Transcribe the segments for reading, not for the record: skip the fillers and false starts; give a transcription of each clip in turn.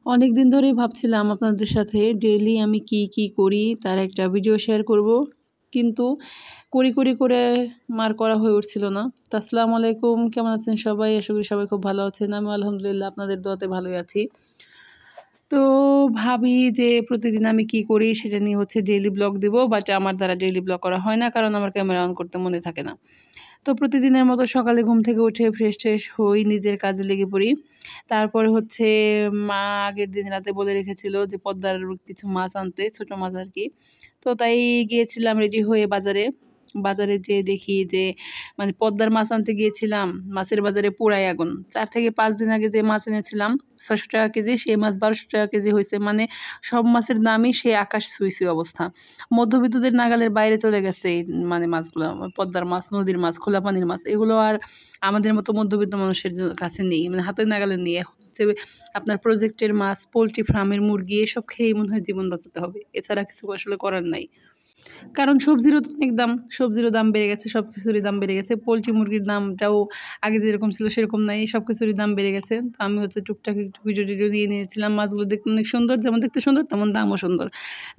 অনেক দিন ধরেই ভাবছিলাম আপনাদের সাথে ডেইলি আমি কি করি তার একটা ভিডিও শেয়ার করব, কিন্তু করে মার করা হয়ে উঠছিল না। তো আসসালামু আলাইকুম, কেমন আছেন সবাই? আশা করি সবাই খুব ভালো আছেন। আমি আলহামদুলিল্লাহ আপনাদের দোয়াতে ভালোই আছি। তো ভাবি যে প্রতিদিন আমি কি করি সেটা নিয়ে ডেইলি ব্লগ দিব, বাট আমার দ্বারা ডেইলি ব্লগ করা হয় না, কারণ আমার ক্যামেরা অন করতে মনে থাকে না। তো প্রতিদিনের মতো সকালে ঘুম থেকে উঠে ফ্রেশ হই, নিজের কাজে লেগে পড়ি। তারপরে মা আগের দিন রাতে বলে রেখেছিল যে পদ্মার কিছু মাছ আনতে, ছোট মাছ আর কি। তো তাই গিয়েছিলাম রেডি হয়ে বাজারে। বাজারে যেয়ে দেখি যে মানে পদ্মার মাছ আনতে গিয়েছিলাম, মাছের বাজারে পুরাই আগুন। ৪ থেকে ৫ দিন আগে যে মাছ এনেছিলাম ৬০০ টাকা কেজি, সেই মাছ ১২০০ টাকা কেজি হয়েছে। মানে সব মাছের দামই সে আকাশ ছুঁই অবস্থা। মধ্যবিত্তদের নাগালের বাইরে চলে গেছে এই মানে মাছগুলো। পদ্মার মাছ, নদীর মাছ, খোলা পানির মাছ, এগুলো আর আমাদের মতো মধ্যবিত্ত মানুষের কাছে নেই, মানে হাতের নাগালে নেই। এখন আপনার প্রজেক্টের মাছ, পোলট্রি ফার্মের মুরগি এসব খেয়েই মনে হয় জীবন বাঁচাতে হবে, এছাড়া কিছু আসলে করার নাই। কারণ সবজিরও তো অনেক দাম, সবজিরও দাম বেড়ে গেছে, সব কিছুরই দাম বেড়ে গেছে। পোলট্রি মুরগির দামটাও আগে যেরকম ছিল সেরকম নাই, সব কিছুরই দাম বেড়ে গেছে। তো আমি টুকটাক একটু ভিডিও টিডিও দিয়ে নিয়েছিলাম। মাছগুলো দেখতে অনেক সুন্দর, যেমন দেখতে সুন্দর তেমন দামও সুন্দর।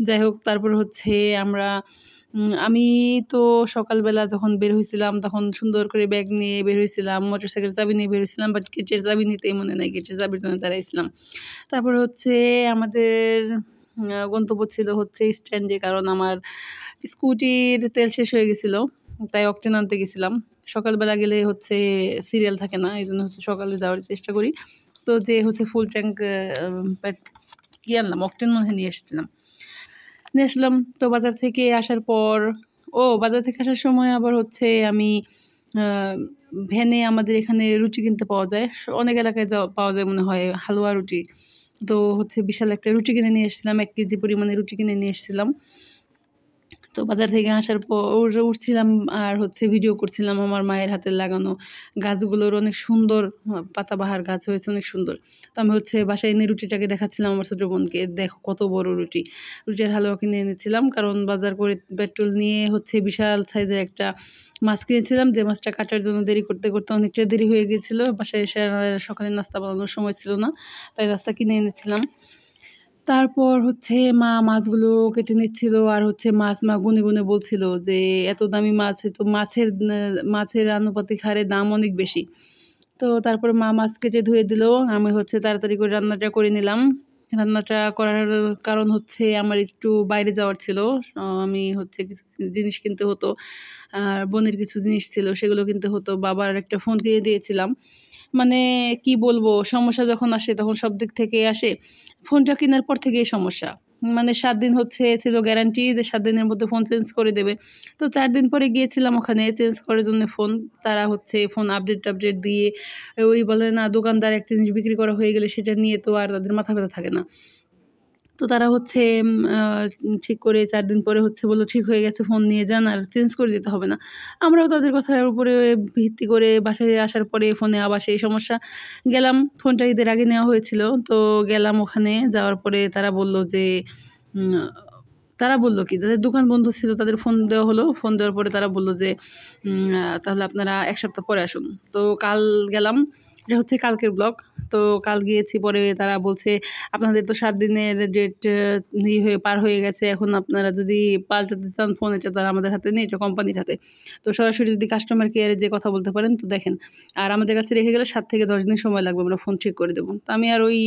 যাই হোক, তারপর আমরা আমি তো সকালবেলা যখন বের হয়েছিলাম তখন সুন্দর করে ব্যাগ নিয়ে বের হয়েছিলাম, মোটরসাইকেলের চাবি নিয়ে বের হয়েছিলাম, বাট গেটের চাবি নিতেই মনে নাই, গেটের চাবির জন্য দাঁড়াইছিলাম। তারপর আমাদের গন্তব্য ছিল স্ট্যান্ডে, কারণ আমার স্কুটির তেল শেষ হয়ে গেছিলো, তাই অকটেন আনতে গেছিলাম। সকালবেলা গেলে সিরিয়াল থাকে না, এই জন্য সকালে যাওয়ার চেষ্টা করি। তো ফুল ট্যাঙ্ক কি আনলাম, অকটেন মনে হয় নিয়ে এসেছিলাম, নিয়ে আসলাম। তো বাজার থেকে আসার পর বাজার থেকে আসার সময় আবার আমি ভ্যানে আমাদের এখানে রুটি কিনতে পাওয়া যায়, অনেক এলাকায় পাওয়া যায় মনে হয় হালুয়া রুটি। তো বিশাল একটা রুটি কিনে নিয়ে এসেছিলাম, ১ কেজি পরিমাণে রুটি কিনে নিয়ে এসেছিলাম। তো বাজার থেকে আসার পর উঠছিলাম আর ভিডিও করছিলাম আমার মায়ের হাতের লাগানো গাছগুলোর, অনেক সুন্দর পাতাবাহার গাছ হয়েছে, অনেক সুন্দর। তো আমি বাসায় এনে রুটিটাকে দেখাচ্ছিলাম আমার ছোটো বোনকে, দেখো কত বড় রুটি। রুটির হালুয়া কিনে এনেছিলাম, কারণ বাজার করে পেট্রোল নিয়ে বিশাল সাইজের একটা মাছ কিনেছিলাম, যে মাছটা কাটার জন্য দেরি করতে অনেকটা দেরি হয়ে গিয়েছিলো। বাসায় এসে সকালে নাস্তা বানানোর সময় ছিল না, তাই নাস্তা কিনে এনেছিলাম। তারপর মা মাছগুলো কেটে নিচ্ছিল, আর মা গুনে বলছিল যে এত দামি মাছ, তো মাছের আনুপাতিক হারে দাম অনেক বেশি। তো তারপরে মা মাছ কেটে ধুয়ে দিল, আমি তাড়াতাড়ি করে রান্নাটা করে নিলাম। রান্নাটা করার কারণ আমার একটু বাইরে যাওয়ার ছিল। আমি কিছু জিনিস কিনতে হতো, আর বোনের কিছু জিনিস ছিল সেগুলো কিনতে হতো। বাবার একটা ফোন কিনে দিয়েছিলাম। মানে কি বলবো, সমস্যা যখন আসে তখন সব দিক থেকেই আসে। ফোনটা কেনার পর থেকেই সমস্যা। মানে ৭ দিন ছিল গ্যারান্টি, যে ৭ দিনের মধ্যে ফোন চেঞ্জ করে দেবে। তো ৪ দিন পরে গিয়েছিলাম ওখানে চেঞ্জ করার জন্য ফোন। তারা ফোন আপডেট দিয়ে ওই বলে না, দোকানদার একটা জিনিস বিক্রি করা হয়ে গেলে সেটা নিয়ে তো আর তাদের মাথা ব্যথা থাকে না। তো তারা ঠিক করে ৪ দিন পরে বলল ঠিক হয়ে গেছে, ফোন নিয়ে যান, আর চেঞ্জ করে দিতে হবে না। আমরাও তাদের কথার উপরে ভিত্তি করে বাসায় আসার পরে ফোনে আবার সেই সমস্যা। গেলাম, ফোনটা ঈদের আগে নেওয়া হয়েছিল। তো গেলাম ওখানে, যাওয়ার পরে তারা বলল যে কি যাদের দোকান বন্ধ ছিল তাদের ফোন দেওয়া হলো। ফোন দেওয়ার পরে তারা বলল যে তাহলে আপনারা ১ সপ্তাহ পরে আসুন। তো কাল গেলাম, এটা কালকের ব্লগ। তো কাল গিয়েছি, পরে তারা বলছে আপনাদের তো ৭ দিনের ডেট পার হয়ে গেছে, এখন আপনারা যদি পাল্টাতে চান ফোন, এটা তো আর আমাদের হাতে নেই, এটা কোম্পানির হাতে। তো সরাসরি যদি কাস্টমার কেয়ারে যে কথা বলতে পারেন তো দেখেন, আর আমাদের কাছে রেখে গেলে ৭ থেকে ১০ দিন সময় লাগবে, আমরা ফোন ঠিক করে দেবো। তো আমি আর ওই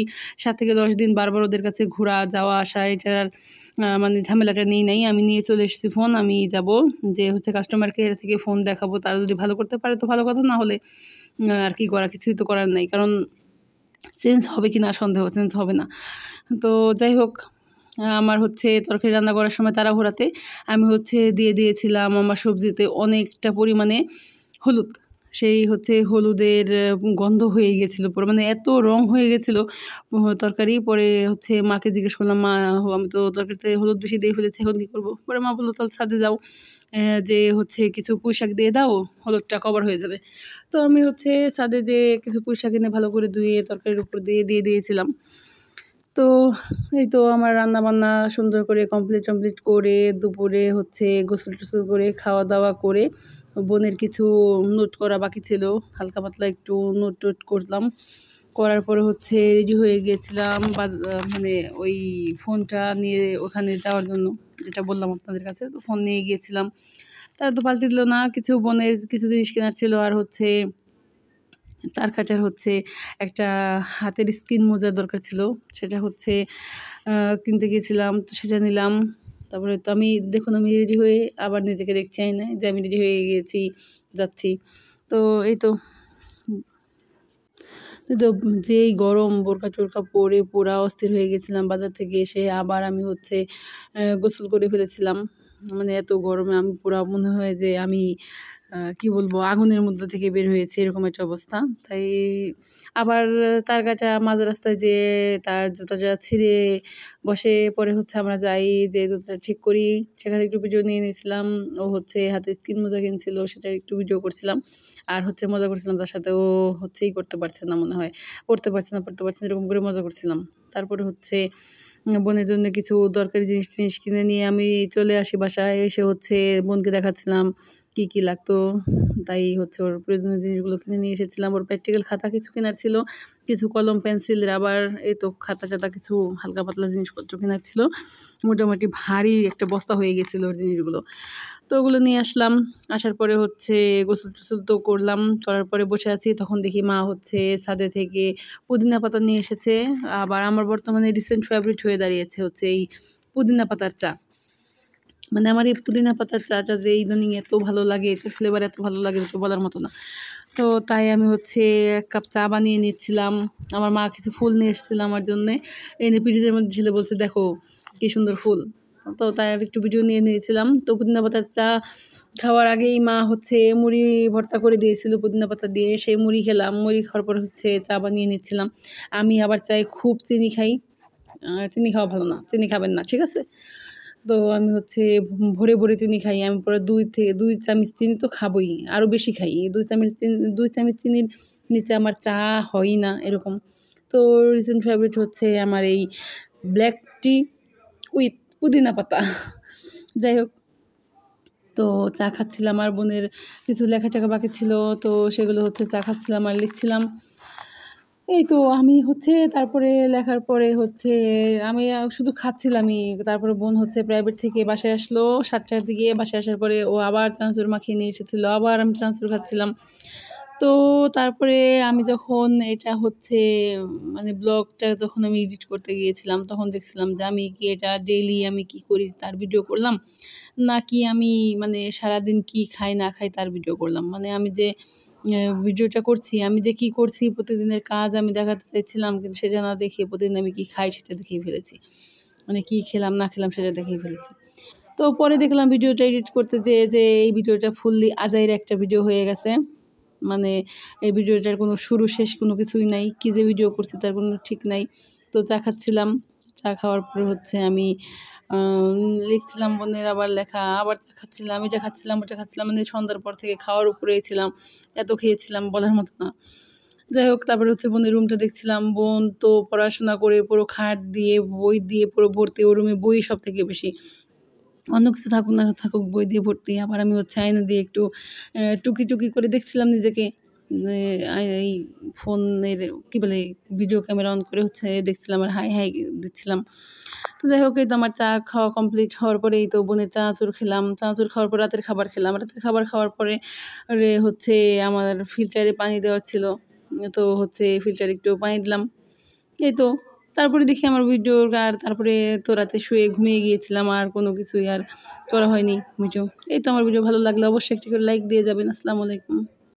৭ থেকে ১০ দিন বারবার ওদের কাছে ঘোরা যাওয়া আসা এটার মানে ঝামেলাটা নিই নাই। আমি নিয়ে চলে এসেছি ফোন, আমি যাব যে কাস্টমার কেয়ার থেকে ফোন দেখাবো, তারা যদি ভালো করতে পারে তো ভালো কথা, না হলে আর কি করা, কিছুই তো করার নাই। কারণ চেঞ্জ হবে কি না সন্দেহ, চেঞ্জ হবে না। তো যাই হোক, আমার তরকারি রান্না করার সময় তাড়াহুড়াতে আমি দিয়ে দিয়েছিলাম আমার সবজিতে অনেকটা পরিমাণে হলুদ। সেই হলুদের গন্ধ হয়ে গেছিলো পুরো, মানে এত রং হয়ে গেছিলো তরকারি। পরে মাকে জিজ্ঞেস করলাম, মা আমি তো তরকারিতে হলুদ বেশি দিয়ে ফেলেছি, এখন কী করবো? পরে মা বললো তাহলে ছাদে যাও, যে কিছু পুঁইশাক দিয়ে দাও, হলুদটা কভার হয়ে যাবে। তো আমি ছাদে যেয়ে কিছু পুঁইশাক এনে ভালো করে ধুয়ে তরকারির উপর দিয়ে দিয়েছিলাম। তো এই তো আমার রান্নাবান্না সুন্দর করে কমপ্লিট করে দুপুরে গোসল টোসল করে খাওয়া দাওয়া করে বোনের কিছু নোট করা বাকি ছিল, হালকা পাতলা একটু নোট করলাম। করার পরে হচ্ছে রেডি হয়ে গিয়েছিলাম মানে ওই ফোনটা নিয়ে ওখানে যাওয়ার জন্য, যেটা বললাম আপনাদের কাছে। তো ফোন নিয়ে গিয়েছিলাম, তারা তো পাল্টে দিল না। কিছু বোনের কিছু জিনিস কেনার ছিল, আর হচ্ছে তার কাটার হচ্ছে একটা হাতের স্কিন মোজার দরকার ছিল, সেটা হচ্ছে কিনতে গিয়েছিলাম। তো সেটা নিলাম। তারপরে তো আমি দেখুন আমি রেডি হয়ে আবার নিজেকে দেখছি আয়নায় যে আমি রেডি হয়ে গিয়েছি, যাচ্ছি। তো এই তো তো যেই গরম, বোরকা টোরকা পরে পুরা অস্থির হয়ে গেছিলাম। বাজার থেকে এসে আবার আমি হচ্ছে গোসল করে ফেলেছিলাম। মানে এত গরমে আমি পুরা মনে হয় যে আমি কি বলবো, আগুনের মধ্যে থেকে বের হয়েছি, এরকম একটা অবস্থা। তাই আবার তার কাটা মাঝ রাস্তায় যেয়ে তার জুতাটা ছিঁড়ে বসে পরে হচ্ছে আমরা যাই, যে জুতাটা ঠিক করি। সেখানে একটু ভিডিও নিয়ে নিয়েছিলাম। ও হচ্ছে হাতে স্কিন মোজা কিনছিল, সেটা একটু ভিডিও করছিলাম। আর হচ্ছে মজা করছিলাম তার সাথে। ও হচ্ছেই করতে পারছে না মনে হয়, পড়তে পারছে না এরকম করে মজা করছিলাম। তারপরে হচ্ছে বোনের জন্য কিছু দরকারি জিনিস কিনে নিয়ে আমি চলে আসি বাসায়। এসে হচ্ছে বোনকে দেখাচ্ছিলাম কি কি লাগতো। তাই হচ্ছে ওর প্রয়োজনীয় জিনিসগুলো কিনে নিয়ে এসেছিলাম। ওর প্র্যাকটিক্যাল খাতা কিছু কেনার ছিল, কিছু কলম পেন্সিল রাবার, এই তো খাতা টাতা কিছু হালকা পাতলা জিনিসপত্র কেনার ছিল। মোটামুটি ভারী একটা বস্তা হয়ে গেছিলো ওর জিনিসগুলো। তো ওগুলো নিয়ে আসলাম। আসার পরে হচ্ছে গোসল টোসল তো করলাম, করার পরে বসে আছি। তখন দেখি মা হচ্ছে ছাদে থেকে পুদিনা পাতা নিয়ে এসেছে। আবার আমার বর্তমানে রিসেন্ট ফেভারিট হয়ে দাঁড়িয়েছে হচ্ছে এই পুদিনা পাতার চা। মানে আমার এই পুদিনা পাতার চাটা যে ইদানিং এত ভালো লাগে, এটার ফ্লেভার এত ভালো লাগে যেটা বলার মতো না। তো তাই আমি হচ্ছে ১ কাপ চা বানিয়ে নিচ্ছিলাম। আমার মা কিছু ফুল নিয়ে এসেছিল আমার জন্যে। এনে ফ্রিজের মধ্যে ঢেলে বলছে, "দেখো কি সুন্দর ফুল।" তো তাই আর একটু ভিডিও নিয়ে নিয়েছিলাম। তো পুদিনা পাতার চা খাওয়ার আগেই মা হচ্ছে মুড়ি ভর্তা করে দিয়েছিল পুদিনা পাতা দিয়ে। সেই মুড়ি খেলাম। মুড়ি খাওয়ার পর হচ্ছে চা বানিয়ে নিচ্ছিলাম। আমি আবার চায়ে খুব চিনি খাই। চিনি খাওয়া ভালো না। চিনি খাবেন না, ঠিক আছে? তো আমি হচ্ছে ভরে চিনি খাই। আমি পরে ২ চামচ চিনি তো খাবোই। আরও বেশি খাই। ২ চামচ চিনির নিচে আমার চা হয়ই না, এরকম। তো রিসেন্ট ফেভারিট হচ্ছে আমার এই ব্ল্যাক টি উইথ পুদিনা পাতা। যাই হোক, তো চা খাচ্ছিলাম। আর বোনের কিছু লেখা-টেখা বাকি ছিল, তো সেগুলো হচ্ছে চা খাচ্ছিলাম আর লিখছিলাম। এই তো আমি হচ্ছে তারপরে লেখার পরে হচ্ছে আমি শুধু খাচ্ছিলামই। তারপরে বোন হচ্ছে প্রাইভেট থেকে বাসায় আসলো ৭টার দিকে। বাসায় আসার পরে ও আবার চানাচুর মাখিয়ে নিয়ে এসেছিল। আবার আমি চানাচুর খাচ্ছিলাম। তো তারপরে আমি যখন এটা হচ্ছে মানে ব্লগটা যখন আমি এডিট করতে গিয়েছিলাম, তখন দেখছিলাম যে আমি কি এটা ডেইলি আমি কি করি তার ভিডিও করলাম, নাকি আমি মানে সারাদিন কি খাই না খাই তার ভিডিও করলাম। মানে আমি যে ভিডিওটা করছি, আমি যে কী করছি প্রতিদিনের কাজ আমি দেখাতে চাইছিলাম, কিন্তু সেটা না দেখিয়ে প্রতিদিন আমি কী খাই সেটা দেখিয়ে ফেলেছি। মানে কী খেলাম না খেলাম সেটা দেখিয়ে ফেলেছি। তো পরে দেখলাম ভিডিওটা এডিট করতে যেয়ে যে এই ভিডিওটা ফুললি আজাইরা একটা ভিডিও হয়ে গেছে। মানে এই ভিডিওটার কোনো শুরু শেষ কোনো কিছুই নাই। কী যে ভিডিও করছি তার কোনো ঠিক নাই। তো চা খাচ্ছিলাম। চা খাওয়ার পরে হচ্ছে আমি আ লিখছিলাম বোনের আবার লেখা, আবার চা খাচ্ছিলাম, এটা খাচ্ছিলাম, ওটা খাচ্ছিলাম। মানে সন্ধ্যার পর থেকে খাওয়ার উপরেই ছিলাম। এত খেয়েছিলাম বলার মতো না। যাই হোক, তারপরে হচ্ছে বোনের রুমটা দেখছিলাম। বোন তো পড়াশোনা করে পুরো খাট দিয়ে, বই দিয়ে পুরো ভর্তি। ওর রুমে বই সবথেকে বেশি। অন্য কিছু থাকুক না থাকুক, বই দিয়ে ভর্তি। আবার আমি হচ্ছে আয়না দিয়ে একটু টুকি করে দেখছিলাম নিজেকে। এ এই ফোনের কী বলে, ভিডিও ক্যামেরা অন করে হচ্ছে দেখছিলাম আর হাই দিচ্ছিলাম। তো যাই হোক, এই তো আমার চা খাওয়া কমপ্লিট হওয়ার পরেই তো বোনের চানাচুর খেলাম। চানাচুর খাওয়ার পর রাতের খাবার খেলাম। রাতের খাবার খাওয়ার পরে হচ্ছে আমার ফিল্টারে পানি দেওয়ার ছিল। তো হচ্ছে ফিল্টারে একটু পানি দিলাম। এই তো তারপরে দেখি আমার ভিডিও, আর তারপরে তো রাতে শুয়ে ঘুমিয়ে গিয়েছিলাম। আর কোনো কিছুই আর করা হয়নি ভিডিও। এই তো আমার ভিডিও ভালো লাগলে অবশ্যই একটি করে লাইক দিয়ে যাবেন। আসসালামু আলাইকুম।